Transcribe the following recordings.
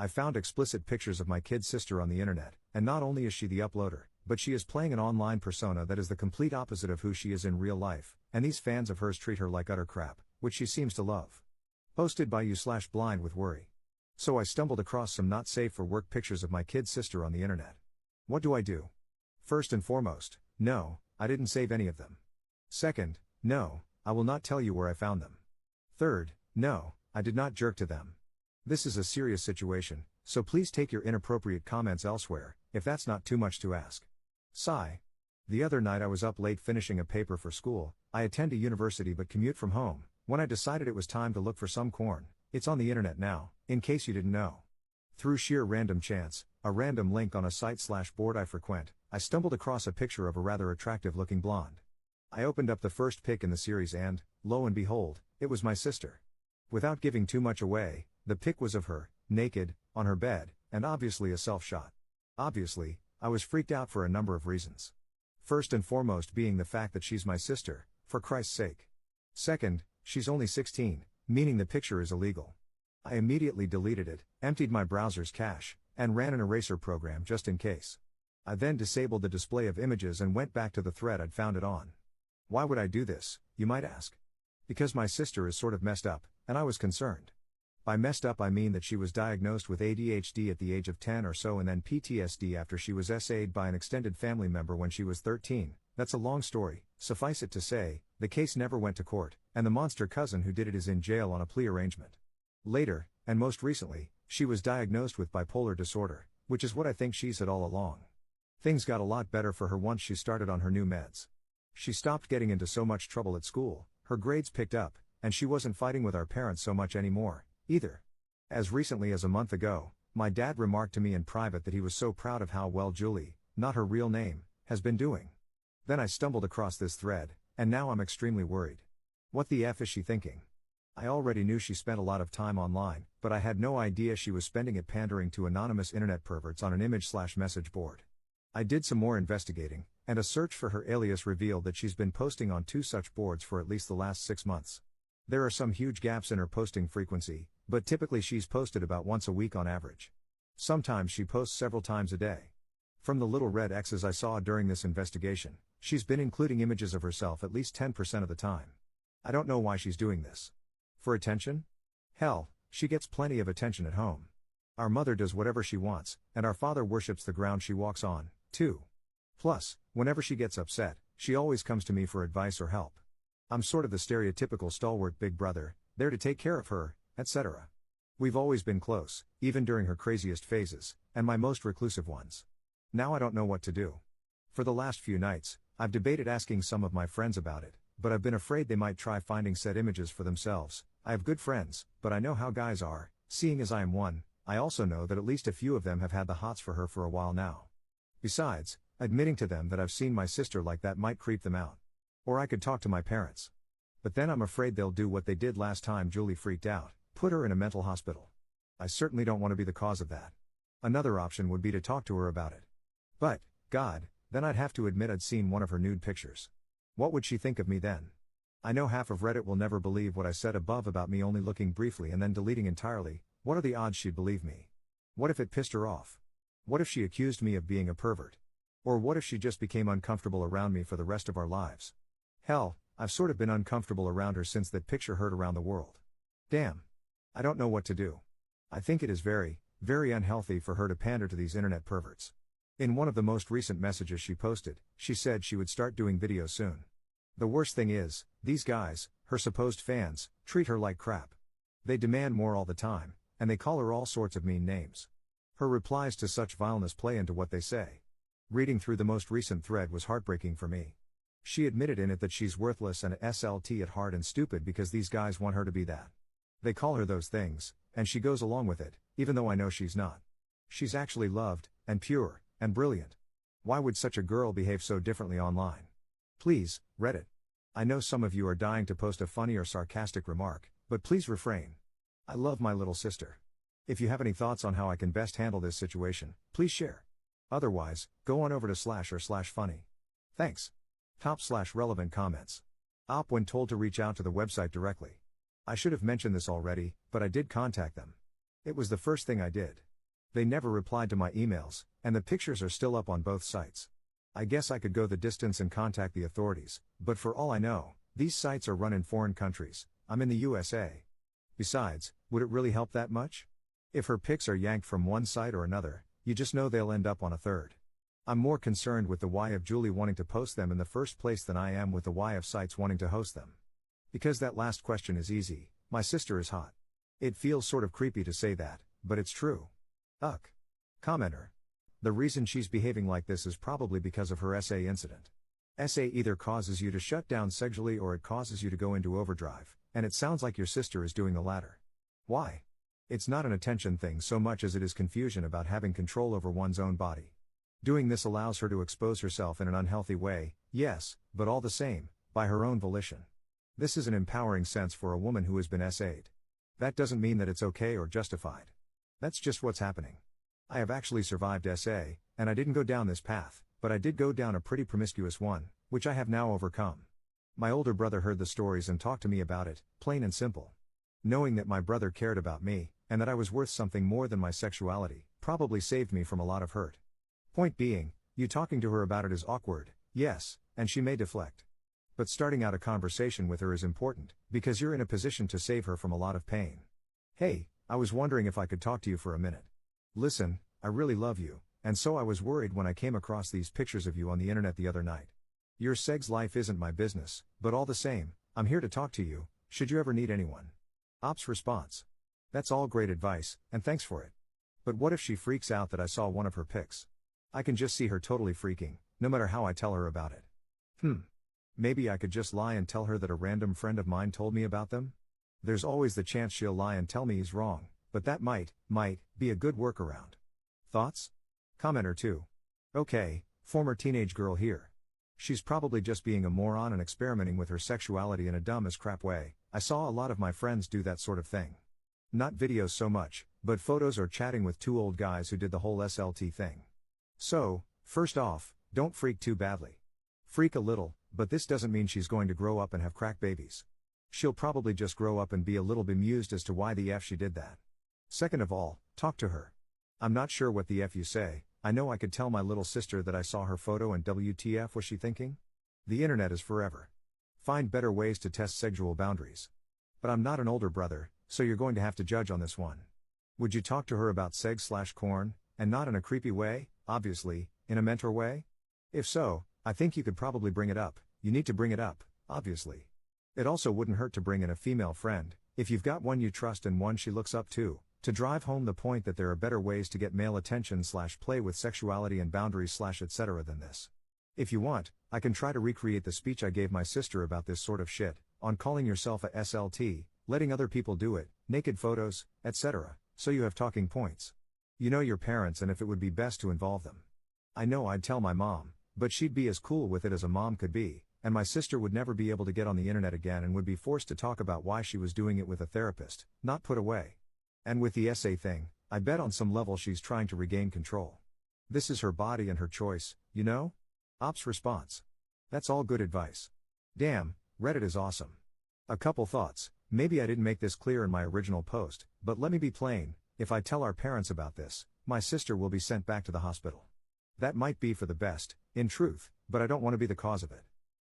I found explicit pictures of my kid sister on the internet, and not only is she the uploader, but she is playing an online persona that is the complete opposite of who she is in real life, and these fans of hers treat her like utter crap, which she seems to love. Posted by you/blind with worry. So I stumbled across some not safe for work pictures of my kid sister on the internet. What do I do? First and foremost, no, I didn't save any of them. Second, no, I will not tell you where I found them. Third, no, I did not jerk to them. This is a serious situation, so please take your inappropriate comments elsewhere, if that's not too much to ask. Sigh. The other night I was up late finishing a paper for school. I attend a university but commute from home. When I decided it was time to look for some corn, it's on the internet now, in case you didn't know. Through sheer random chance, a random link on a site/board I frequent, I stumbled across a picture of a rather attractive looking blonde. I opened up the first pic in the series and, lo and behold, it was my sister. Without giving too much away, the pic was of her, naked, on her bed, and obviously a self-shot. Obviously, I was freaked out for a number of reasons. First and foremost being the fact that she's my sister, for Christ's sake. Second, she's only 16, meaning the picture is illegal. I immediately deleted it, emptied my browser's cache, and ran an eraser program just in case. I then disabled the display of images and went back to the thread I'd found it on. Why would I do this, you might ask? Because my sister is sort of messed up, and I was concerned. By messed up I mean that she was diagnosed with ADHD at the age of 10 or so and then PTSD after she was SA'd by an extended family member when she was 13. That's a long story, suffice it to say, the case never went to court, and the monster cousin who did it is in jail on a plea arrangement. Later, and most recently, she was diagnosed with bipolar disorder, which is what I think she's had all along. Things got a lot better for her once she started on her new meds. She stopped getting into so much trouble at school, her grades picked up, and she wasn't fighting with our parents so much anymore, either. As recently as a month ago, my dad remarked to me in private that he was so proud of how well Julie, not her real name, has been doing. Then I stumbled across this thread, and now I'm extremely worried. What the F is she thinking? I already knew she spent a lot of time online, but I had no idea she was spending it pandering to anonymous internet perverts on an image/message board. I did some more investigating, and a search for her alias revealed that she's been posting on 2 such boards for at least the last 6 months. There are some huge gaps in her posting frequency, but typically she's posted about once a week on average. Sometimes she posts several times a day. From the little red X's I saw during this investigation, she's been including images of herself at least 10% of the time. I don't know why she's doing this. For attention? Hell, she gets plenty of attention at home. Our mother does whatever she wants, and our father worships the ground she walks on, too. Plus, whenever she gets upset, she always comes to me for advice or help. I'm sort of the stereotypical stalwart big brother, there to take care of her, etc. We've always been close, even during her craziest phases, and my most reclusive ones. Now I don't know what to do. For the last few nights, I've debated asking some of my friends about it, but I've been afraid they might try finding said images for themselves. I have good friends, but I know how guys are, seeing as I am one. I also know that at least a few of them have had the hots for her for a while now. Besides, admitting to them that I've seen my sister like that might creep them out. Or I could talk to my parents. But then I'm afraid they'll do what they did last time Julie freaked out, put her in a mental hospital. I certainly don't want to be the cause of that. Another option would be to talk to her about it. But, God, then I'd have to admit I'd seen one of her nude pictures. What would she think of me then? I know half of Reddit will never believe what I said above about me only looking briefly and then deleting entirely. What are the odds she'd believe me? What if it pissed her off? What if she accused me of being a pervert? Or what if she just became uncomfortable around me for the rest of our lives? Hell, I've sort of been uncomfortable around her since that picture heard around the world. Damn. I don't know what to do. I think it is very, very unhealthy for her to pander to these internet perverts. In one of the most recent messages she posted, she said she would start doing videos soon. The worst thing is, these guys, her supposed fans, treat her like crap. They demand more all the time, and they call her all sorts of mean names. Her replies to such vileness play into what they say. Reading through the most recent thread was heartbreaking for me. She admitted in it that she's worthless and a SLT at heart and stupid because these guys want her to be that. They call her those things, and she goes along with it, even though I know she's not. She's actually loved, and pure, and brilliant. Why would such a girl behave so differently online? Please, Reddit. I know some of you are dying to post a funny or sarcastic remark, but please refrain. I love my little sister. If you have any thoughts on how I can best handle this situation, please share. Otherwise, go on over to /or/funny. Thanks. Top/relevant comments. Op when told to reach out to the website directly. I should have mentioned this already, but I did contact them. It was the first thing I did. They never replied to my emails, and the pictures are still up on both sites. I guess I could go the distance and contact the authorities, but for all I know, these sites are run in foreign countries. I'm in the USA. Besides, would it really help that much? If her pics are yanked from one site or another, you just know they'll end up on a third. I'm more concerned with the why of Julie wanting to post them in the first place than I am with the why of sites wanting to host them. Because that last question is easy, my sister is hot. It feels sort of creepy to say that, but it's true. Ugh. Commenter. The reason she's behaving like this is probably because of her SA incident. SA either causes you to shut down sexually or it causes you to go into overdrive, and it sounds like your sister is doing the latter. Why? It's not an attention thing so much as it is confusion about having control over one's own body. Doing this allows her to expose herself in an unhealthy way, yes, but all the same, by her own volition. This is an empowering sense for a woman who has been SA'd. That doesn't mean that it's okay or justified. That's just what's happening. I have actually survived SA, and I didn't go down this path, but I did go down a pretty promiscuous one, which I have now overcome. My older brother heard the stories and talked to me about it, plain and simple. Knowing that my brother cared about me, and that I was worth something more than my sexuality, probably saved me from a lot of hurt. Point being, you talking to her about it is awkward, yes, and she may deflect. But starting out a conversation with her is important, because you're in a position to save her from a lot of pain. Hey, I was wondering if I could talk to you for a minute. Listen, I really love you, and so I was worried when I came across these pictures of you on the internet the other night. Your sex life isn't my business, but all the same, I'm here to talk to you, should you ever need anyone. Ops response. That's all great advice, and thanks for it. But what if she freaks out that I saw one of her pics? I can just see her totally freaking, no matter how I tell her about it. Maybe I could just lie and tell her that a random friend of mine told me about them? There's always the chance she'll lie and tell me he's wrong, but that might be a good workaround. Thoughts? Commenter 2. Okay, former teenage girl here. She's probably just being a moron and experimenting with her sexuality in a dumb as crap way. I saw a lot of my friends do that sort of thing. Not videos so much, but photos or chatting with two old guys who did the whole SLT thing. So, first off, don't freak too badly. Freak a little, but this doesn't mean she's going to grow up and have crack babies. She'll probably just grow up and be a little bemused as to why the F she did that. Second of all, talk to her. I'm not sure what the F you say. I know I could tell my little sister that I saw her photo and WTF was she thinking? The internet is forever. Find better ways to test sexual boundaries. But I'm not an older brother, so you're going to have to judge on this one. Would you talk to her about sex/corn, and not in a creepy way, obviously, in a mentor way? If so, I think you could probably bring it up. You need to bring it up, obviously. It also wouldn't hurt to bring in a female friend, if you've got one you trust and one she looks up to drive home the point that there are better ways to get male attention/play with sexuality and boundaries/etc. than this. If you want, I can try to recreate the speech I gave my sister about this sort of shit, on calling yourself a SLT, letting other people do it, naked photos, etc., so you have talking points. You know your parents and if it would be best to involve them. I know I'd tell my mom, but she'd be as cool with it as a mom could be, and my sister would never be able to get on the internet again and would be forced to talk about why she was doing it with a therapist, not put away. And with the SA thing, I bet on some level she's trying to regain control. This is her body and her choice, you know? Ops response. That's all good advice. Damn, Reddit is awesome. A couple thoughts. Maybe I didn't make this clear in my original post, but let me be plain, if I tell our parents about this, my sister will be sent back to the hospital. That might be for the best, in truth, but I don't want to be the cause of it.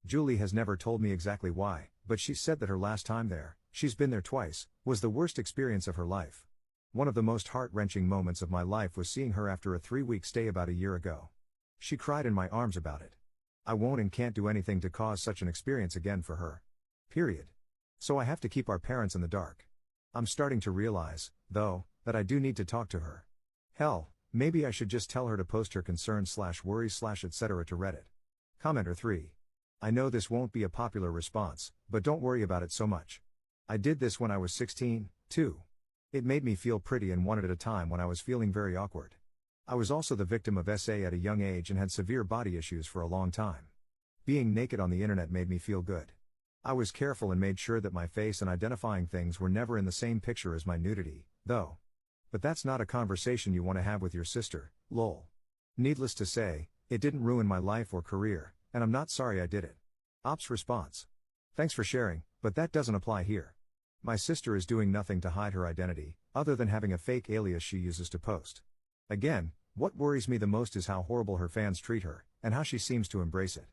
Julie has never told me exactly why, but she said that her last time there, she's been there twice, was the worst experience of her life. One of the most heart-wrenching moments of my life was seeing her after a 3-week stay about a year ago. She cried in my arms about it. I won't and can't do anything to cause such an experience again for her. Period. So I have to keep our parents in the dark. I'm starting to realize, though, that I do need to talk to her. Hell, maybe I should just tell her to post her concerns/worries/etc. to Reddit. Commenter 3. I know this won't be a popular response, but don't worry about it so much. I did this when I was 16, too. It made me feel pretty and wanted at a time when I was feeling very awkward. I was also the victim of SA at a young age and had severe body issues for a long time. Being naked on the internet made me feel good. I was careful and made sure that my face and identifying things were never in the same picture as my nudity, though. But that's not a conversation you want to have with your sister, lol. Needless to say, it didn't ruin my life or career, and I'm not sorry I did it. Ops response. Thanks for sharing, but that doesn't apply here. My sister is doing nothing to hide her identity, other than having a fake alias she uses to post. Again, what worries me the most is how horrible her fans treat her, and how she seems to embrace it.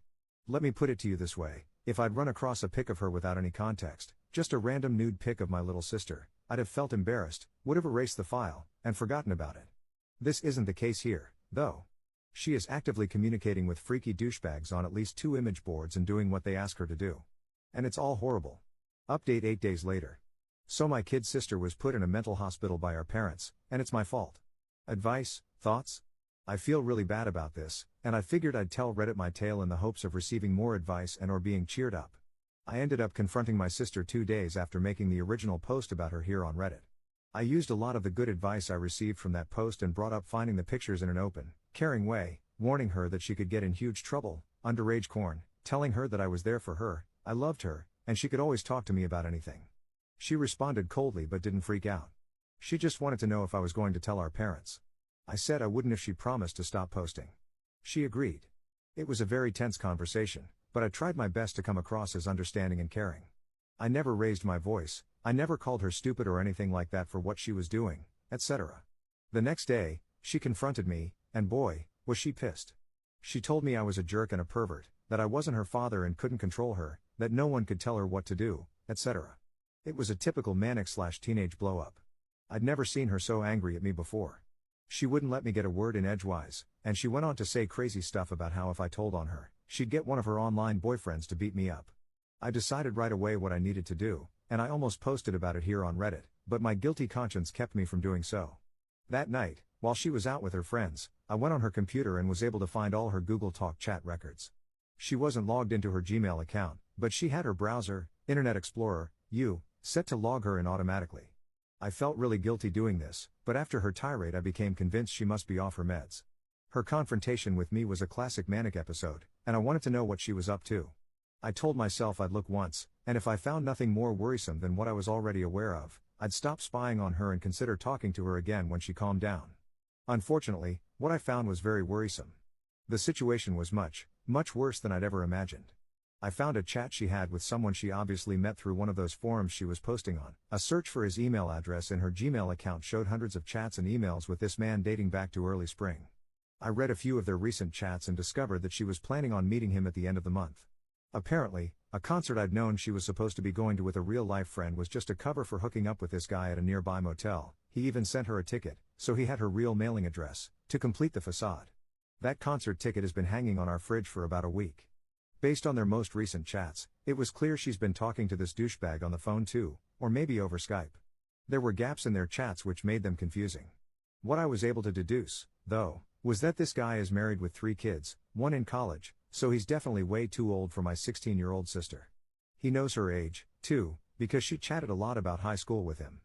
Let me put it to you this way, if I'd run across a pic of her without any context, just a random nude pic of my little sister, I'd have felt embarrassed, would have erased the file, and forgotten about it. This isn't the case here, though. She is actively communicating with freaky douchebags on at least 2 image boards and doing what they ask her to do. And it's all horrible. Update 8 days later. So my kid sister was put in a mental hospital by our parents, and it's my fault. Advice, thoughts? I feel really bad about this, and I figured I'd tell Reddit my tale in the hopes of receiving more advice and or being cheered up. I ended up confronting my sister 2 days after making the original post about her here on Reddit. I used a lot of the good advice I received from that post and brought up finding the pictures in an open, caring way, warning her that she could get in huge trouble, underage corn, telling her that I was there for her, I loved her, and she could always talk to me about anything. She responded coldly but didn't freak out. She just wanted to know if I was going to tell our parents. I said I wouldn't if she promised to stop posting. She agreed. It was a very tense conversation, but I tried my best to come across as understanding and caring. I never raised my voice, I never called her stupid or anything like that for what she was doing, etc. The next day, she confronted me, and boy, was she pissed. She told me I was a jerk and a pervert, that I wasn't her father and couldn't control her, that no one could tell her what to do, etc. It was a typical manic/teenage blow-up. I'd never seen her so angry at me before. She wouldn't let me get a word in edgewise, and she went on to say crazy stuff about how if I told on her, she'd get one of her online boyfriends to beat me up. I decided right away what I needed to do, and I almost posted about it here on Reddit, but my guilty conscience kept me from doing so. That night, while she was out with her friends, I went on her computer and was able to find all her Google Talk chat records. She wasn't logged into her Gmail account, but she had her browser, Internet Explorer, set to log her in automatically. I felt really guilty doing this, but after her tirade I became convinced she must be off her meds. Her confrontation with me was a classic manic episode, and I wanted to know what she was up to. I told myself I'd look once, and if I found nothing more worrisome than what I was already aware of, I'd stop spying on her and consider talking to her again when she calmed down. Unfortunately, what I found was very worrisome. The situation was much, much worse than I'd ever imagined. I found a chat she had with someone she obviously met through one of those forums she was posting on. A search for his email address in her Gmail account showed hundreds of chats and emails with this man dating back to early spring. I read a few of their recent chats and discovered that she was planning on meeting him at the end of the month. Apparently, a concert I'd known she was supposed to be going to with a real-life friend was just a cover for hooking up with this guy at a nearby motel. He even sent her a ticket, so he had her real mailing address, to complete the facade. That concert ticket has been hanging on our fridge for about a week. Based on their most recent chats, it was clear she's been talking to this douchebag on the phone too, or maybe over Skype. There were gaps in their chats which made them confusing. What I was able to deduce, though, was that this guy is married with 3 kids, 1 in college, so he's definitely way too old for my 16-year-old sister. He knows her age, too, because she chatted a lot about high school with him.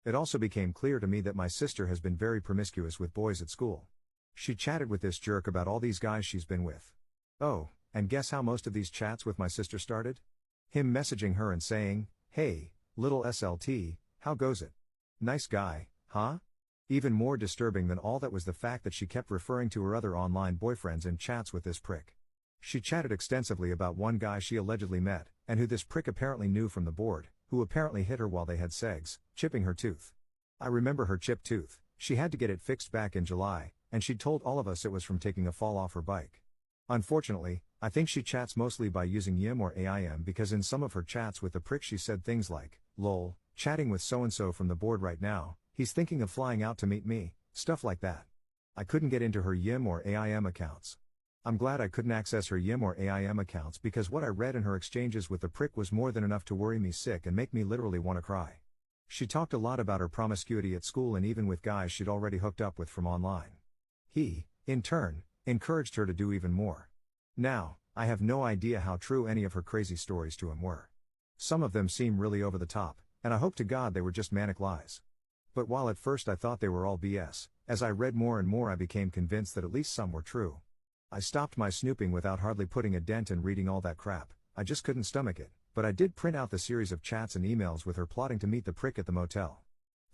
It also became clear to me that my sister has been very promiscuous with boys at school. She chatted with this jerk about all these guys she's been with. Oh, and guess how most of these chats with my sister started? Him messaging her and saying, "Hey, little SLT, how goes it? Nice guy, huh?" Even more disturbing than all that was the fact that she kept referring to her other online boyfriends in chats with this prick. She chatted extensively about one guy she allegedly met, and who this prick apparently knew from the board, who apparently hit her while they had sex, chipping her tooth. I remember her chipped tooth. She had to get it fixed back in July, and she'd told all of us it was from taking a fall off her bike. Unfortunately, I think she chats mostly by using YIM or AIM because in some of her chats with the prick she said things like, "Lol, chatting with so-and-so from the board right now, he's thinking of flying out to meet me," stuff like that. I couldn't get into her YIM or AIM accounts. I'm glad I couldn't access her YIM or AIM accounts because what I read in her exchanges with the prick was more than enough to worry me sick and make me literally want to cry. She talked a lot about her promiscuity at school and even with guys she'd already hooked up with from online. He, in turn, encouraged her to do even more. Now, I have no idea how true any of her crazy stories to him were. Some of them seem really over the top, and I hope to God they were just manic lies. But while at first I thought they were all BS, as I read more and more I became convinced that at least some were true. I stopped my snooping without hardly putting a dent in reading all that crap. I just couldn't stomach it, but I did print out the series of chats and emails with her plotting to meet the prick at the motel.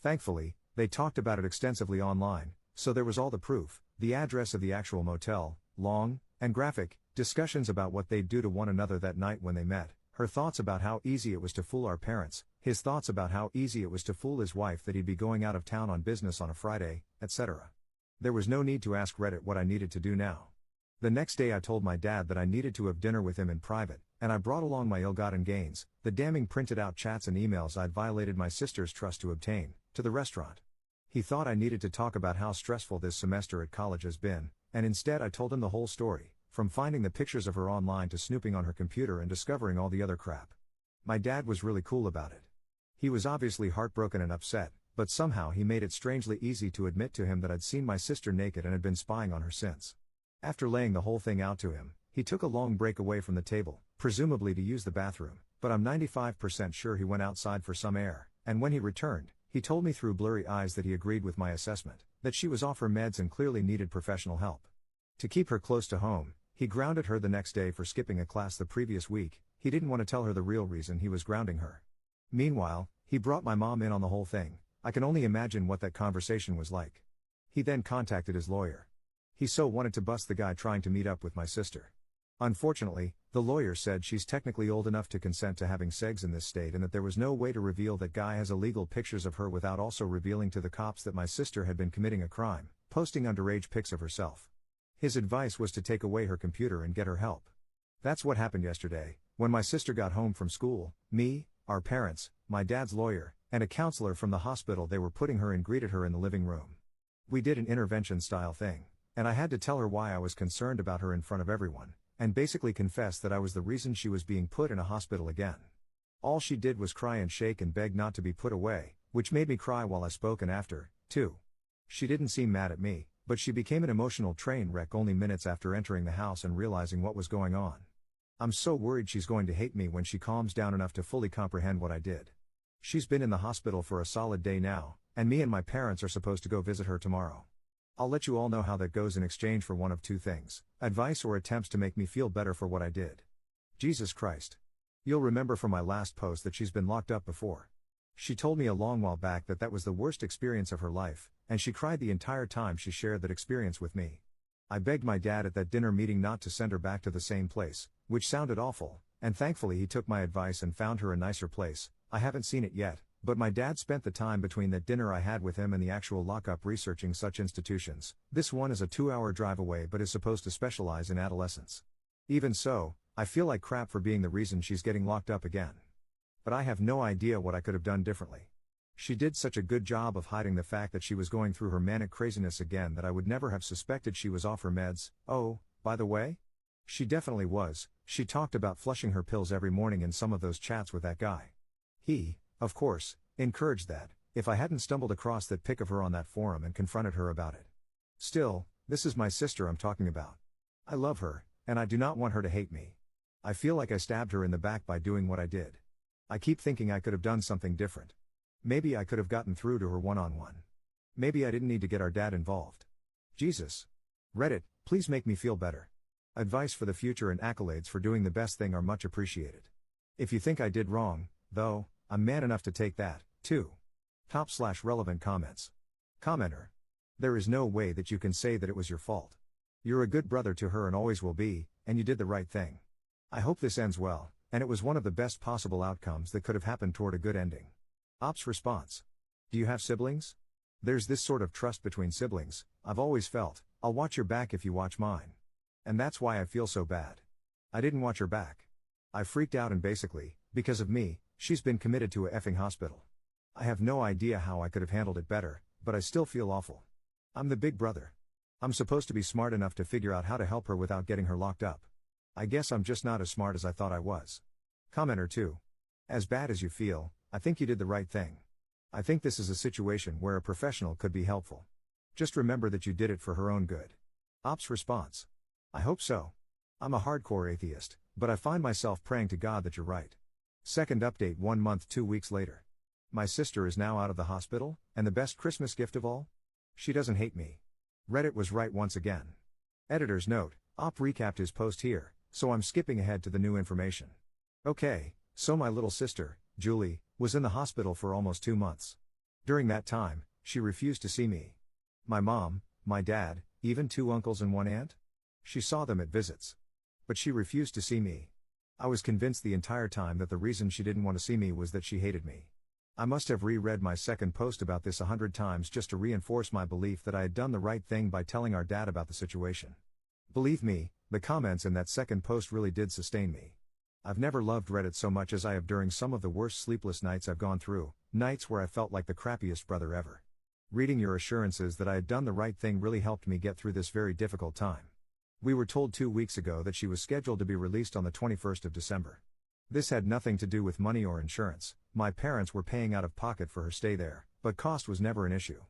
Thankfully, they talked about it extensively online, so there was all the proof, the address of the actual motel, long, and graphic, discussions about what they'd do to one another that night when they met, her thoughts about how easy it was to fool our parents, his thoughts about how easy it was to fool his wife that he'd be going out of town on business on a Friday, etc. There was no need to ask Reddit what I needed to do now. The next day I told my dad that I needed to have dinner with him in private, and I brought along my ill-gotten gains, the damning printed out chats and emails I'd violated my sister's trust to obtain, to the restaurant. He thought I needed to talk about how stressful this semester at college has been, and instead I told him the whole story, from finding the pictures of her online to snooping on her computer and discovering all the other crap. My dad was really cool about it. He was obviously heartbroken and upset, but somehow he made it strangely easy to admit to him that I'd seen my sister naked and had been spying on her since. After laying the whole thing out to him, he took a long break away from the table, presumably to use the bathroom, but I'm 95% sure he went outside for some air, and when he returned, he told me through blurry eyes that he agreed with my assessment, that she was off her meds and clearly needed professional help. To keep her close to home, he grounded her the next day for skipping a class the previous week. He didn't want to tell her the real reason he was grounding her. Meanwhile, he brought my mom in on the whole thing. I can only imagine what that conversation was like. He then contacted his lawyer. He so wanted to bust the guy trying to meet up with my sister. Unfortunately, the lawyer said she's technically old enough to consent to having sex in this state and that there was no way to reveal that guy has illegal pictures of her without also revealing to the cops that my sister had been committing a crime, posting underage pics of herself. His advice was to take away her computer and get her help. That's what happened yesterday. When my sister got home from school, me, our parents, my dad's lawyer, and a counselor from the hospital they were putting her in greeted her in the living room. We did an intervention-style thing, and I had to tell her why I was concerned about her in front of everyone, and basically confess that I was the reason she was being put in a hospital again. All she did was cry and shake and beg not to be put away, which made me cry while I spoke and after, too. She didn't seem mad at me, but she became an emotional train wreck only minutes after entering the house and realizing what was going on. I'm so worried she's going to hate me when she calms down enough to fully comprehend what I did. She's been in the hospital for a solid day now, and me and my parents are supposed to go visit her tomorrow. I'll let you all know how that goes in exchange for one of two things: advice or attempts to make me feel better for what I did. Jesus Christ. You'll remember from my last post that she's been locked up before. She told me a long while back that that was the worst experience of her life, and she cried the entire time she shared that experience with me. I begged my dad at that dinner meeting not to send her back to the same place, which sounded awful, and thankfully he took my advice and found her a nicer place. I haven't seen it yet, but my dad spent the time between that dinner I had with him and the actual lockup researching such institutions. This one is a 2-hour drive away but is supposed to specialize in adolescents. Even so, I feel like crap for being the reason she's getting locked up again. But I have no idea what I could have done differently. She did such a good job of hiding the fact that she was going through her manic craziness again that I would never have suspected she was off her meds. Oh, by the way? She definitely was. She talked about flushing her pills every morning in some of those chats with that guy. He, of course, encouraged that, if I hadn't stumbled across that pic of her on that forum and confronted her about it. Still, this is my sister I'm talking about. I love her, and I do not want her to hate me. I feel like I stabbed her in the back by doing what I did. I keep thinking I could have done something different. Maybe I could have gotten through to her one-on-one. Maybe I didn't need to get our dad involved. Jesus. Reddit, please make me feel better. Advice for the future and accolades for doing the best thing are much appreciated. If you think I did wrong, though, I'm man enough to take that, too. Top/relevant comments. Commenter. There is no way that you can say that it was your fault. You're a good brother to her and always will be, and you did the right thing. I hope this ends well, and it was one of the best possible outcomes that could have happened toward a good ending. Ops response. Do you have siblings? There's this sort of trust between siblings, I've always felt. I'll watch your back if you watch mine. And that's why I feel so bad. I didn't watch her back. I freaked out and basically, because of me, she's been committed to a effing hospital. I have no idea how I could have handled it better, but I still feel awful. I'm the big brother. I'm supposed to be smart enough to figure out how to help her without getting her locked up. I guess I'm just not as smart as I thought I was. Commenter 2. As bad as you feel, I think you did the right thing. I think this is a situation where a professional could be helpful. Just remember that you did it for her own good. Ops response. I hope so. I'm a hardcore atheist, but I find myself praying to God that you're right. Second update 1 month 2 weeks later. My sister is now out of the hospital, and the best Christmas gift of all? She doesn't hate me. Reddit was right once again. Editor's note, Op recapped his post here, so I'm skipping ahead to the new information. Okay, so my little sister, Julie, was in the hospital for almost 2 months. During that time, she refused to see me. My mom, my dad, even 2 uncles and 1 aunt? She saw them at visits. But she refused to see me. I was convinced the entire time that the reason she didn't want to see me was that she hated me. I must have reread my second post about this 100 times just to reinforce my belief that I had done the right thing by telling our dad about the situation. Believe me, the comments in that second post really did sustain me. I've never loved Reddit so much as I have during some of the worst sleepless nights I've gone through, nights where I felt like the crappiest brother ever. Reading your assurances that I had done the right thing really helped me get through this very difficult time. We were told 2 weeks ago that she was scheduled to be released on the 21st of December. This had nothing to do with money or insurance. My parents were paying out of pocket for her stay there, but cost was never an issue.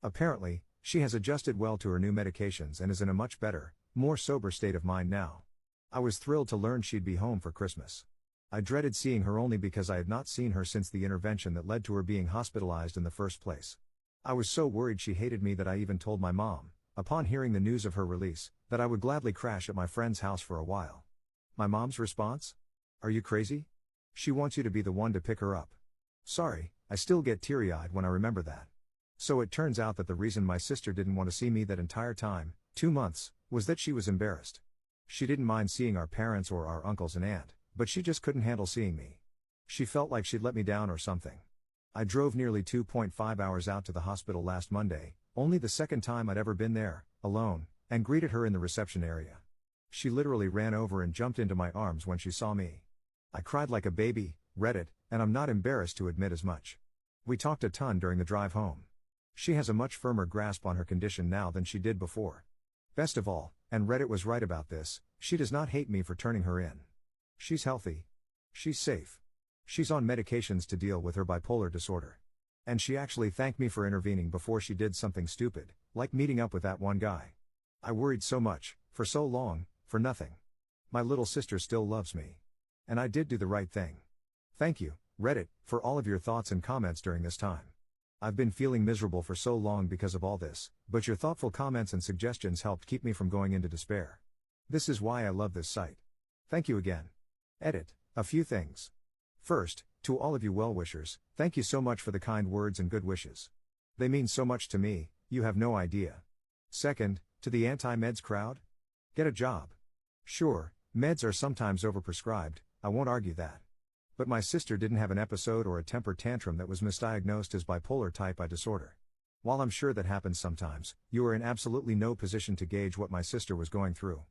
Apparently, she has adjusted well to her new medications and is in a much better, more sober state of mind now. I was thrilled to learn she'd be home for Christmas. I dreaded seeing her only because I had not seen her since the intervention that led to her being hospitalized in the first place. I was so worried she hated me that I even told my mom, upon hearing the news of her release, that I would gladly crash at my friend's house for a while. My mom's response? Are you crazy? She wants you to be the one to pick her up. Sorry, I still get teary-eyed when I remember that. So it turns out that the reason my sister didn't want to see me that entire time, 2 months, was that she was embarrassed. She didn't mind seeing our parents or our uncles and aunt, but she just couldn't handle seeing me. She felt like she'd let me down or something. I drove nearly 2.5 hours out to the hospital last Monday, only the second time I'd ever been there, alone, and greeted her in the reception area. She literally ran over and jumped into my arms when she saw me. I cried like a baby, Reddit, and I'm not embarrassed to admit as much. We talked a ton during the drive home. She has a much firmer grasp on her condition now than she did before. Best of all, and Reddit was right about this, she does not hate me for turning her in. She's healthy. She's safe. She's on medications to deal with her bipolar disorder. And she actually thanked me for intervening before she did something stupid, like meeting up with that one guy. I worried so much, for so long, for nothing. My little sister still loves me. And I did do the right thing. Thank you, Reddit, for all of your thoughts and comments during this time. I've been feeling miserable for so long because of all this, but your thoughtful comments and suggestions helped keep me from going into despair. This is why I love this site. Thank you again. Edit. A few things. First, to all of you well-wishers, thank you so much for the kind words and good wishes. They mean so much to me, you have no idea. Second, to the anti-meds crowd? Get a job. Sure, meds are sometimes overprescribed, I won't argue that. But my sister didn't have an episode or a temper tantrum that was misdiagnosed as bipolar type I disorder. While I'm sure that happens sometimes, you are in absolutely no position to gauge what my sister was going through.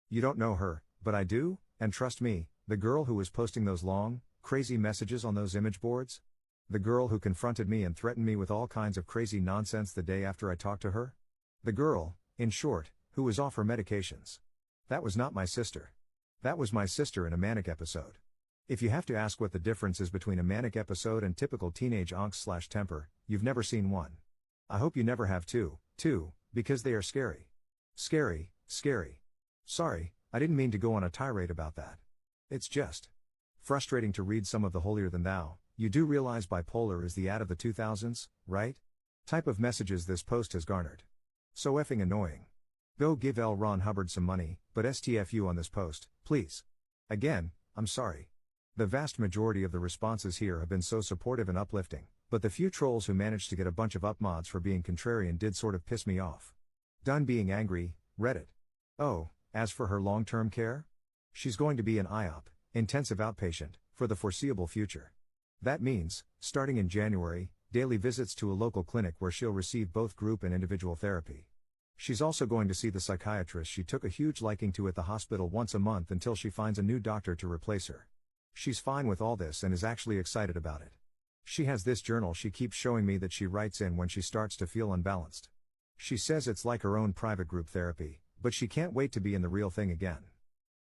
You don't know her, but I do, and trust me, the girl who was posting those long, crazy messages on those image boards? The girl who confronted me and threatened me with all kinds of crazy nonsense the day after I talked to her? The girl, in short, who was off her medications. That was not my sister. That was my sister in a manic episode. If you have to ask what the difference is between a manic episode and typical teenage angst/temper, you've never seen one. I hope you never have too, because they are scary. Scary, scary. Sorry, I didn't mean to go on a tirade about that. It's just frustrating to read some of the holier than thou. You do realize bipolar is the ad of the 2000s, right? Type of messages this post has garnered. So effing annoying. Go give L. Ron Hubbard some money, but STFU on this post, please. Again, I'm sorry. The vast majority of the responses here have been so supportive and uplifting, but the few trolls who managed to get a bunch of upmods for being contrarian did sort of piss me off. Done being angry, Reddit. Oh, as for her long-term care? She's going to be an IOP, intensive outpatient, for the foreseeable future. That means, starting in January, daily visits to a local clinic where she'll receive both group and individual therapy. She's also going to see the psychiatrist she took a huge liking to at the hospital once a month until she finds a new doctor to replace her. She's fine with all this and is actually excited about it. She has this journal she keeps showing me that she writes in when she starts to feel unbalanced. She says it's like her own private group therapy, but she can't wait to be in the real thing again.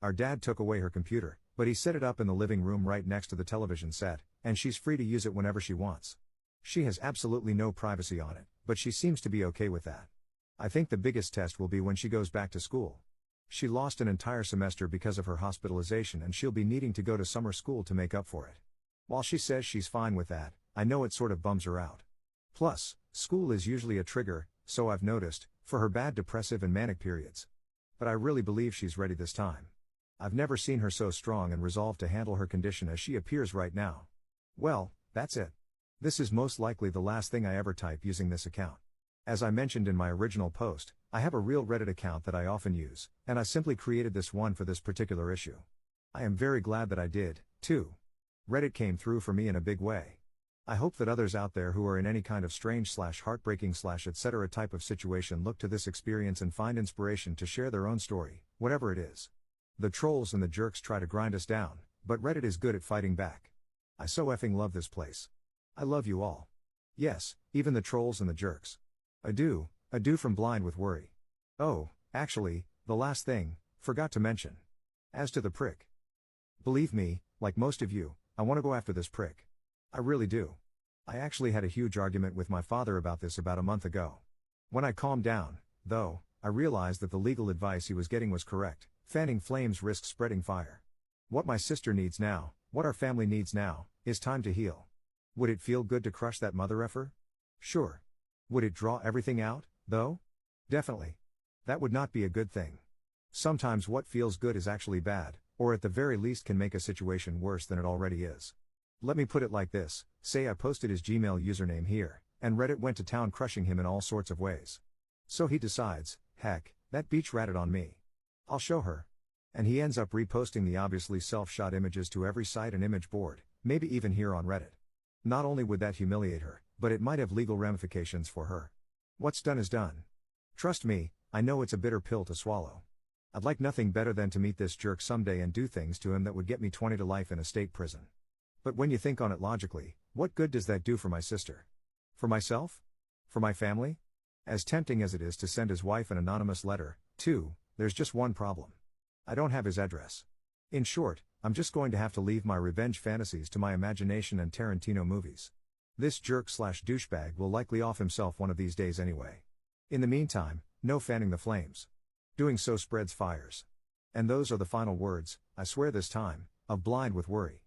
Our dad took away her computer, but he set it up in the living room right next to the television set, and she's free to use it whenever she wants. She has absolutely no privacy on it, but she seems to be okay with that. I think the biggest test will be when she goes back to school. She lost an entire semester because of her hospitalization and she'll be needing to go to summer school to make up for it. While she says she's fine with that, I know it sort of bums her out. Plus, school is usually a trigger, so I've noticed, for her bad depressive and manic periods. But I really believe she's ready this time. I've never seen her so strong and resolved to handle her condition as she appears right now. Well, that's it. This is most likely the last thing I ever type using this account. As I mentioned in my original post, I have a real Reddit account that I often use, and I simply created this one for this particular issue. I am very glad that I did, too. Reddit came through for me in a big way. I hope that others out there who are in any kind of strange / heartbreaking / etc. type of situation look to this experience and find inspiration to share their own story, whatever it is. The trolls and the jerks try to grind us down, but Reddit is good at fighting back. I so effing love this place. I love you all. Yes, even the trolls and the jerks. Adieu from Blind with Worry. Oh, actually, the last thing, forgot to mention. As to the prick. Believe me, like most of you, I want to go after this prick. I really do. I actually had a huge argument with my father about this about a month ago. When I calmed down, though, I realized that the legal advice he was getting was correct. Fanning flames risks spreading fire. What my sister needs now, what our family needs now, is time to heal. Would it feel good to crush that mother effer? Sure. Would it draw everything out, though? Definitely. That would not be a good thing. Sometimes what feels good is actually bad, or at the very least can make a situation worse than it already is. Let me put it like this, say I posted his Gmail username here, and Reddit went to town crushing him in all sorts of ways. So he decides, heck, that beach ratted on me. I'll show her. And he ends up reposting the obviously self-shot images to every site and image board, maybe even here on Reddit. Not only would that humiliate her, but it might have legal ramifications for her. What's done is done. Trust me, I know it's a bitter pill to swallow. I'd like nothing better than to meet this jerk someday and do things to him that would get me 20 to life in a state prison. But when you think on it logically, what good does that do for my sister? For myself? For my family? As tempting as it is to send his wife an anonymous letter, too, there's just one problem. I don't have his address. In short, I'm just going to have to leave my revenge fantasies to my imagination and Tarantino movies. This jerk / douchebag will likely off himself one of these days anyway. In the meantime, no fanning the flames. Doing so spreads fires. And those are the final words, I swear this time, of Blind with Worry.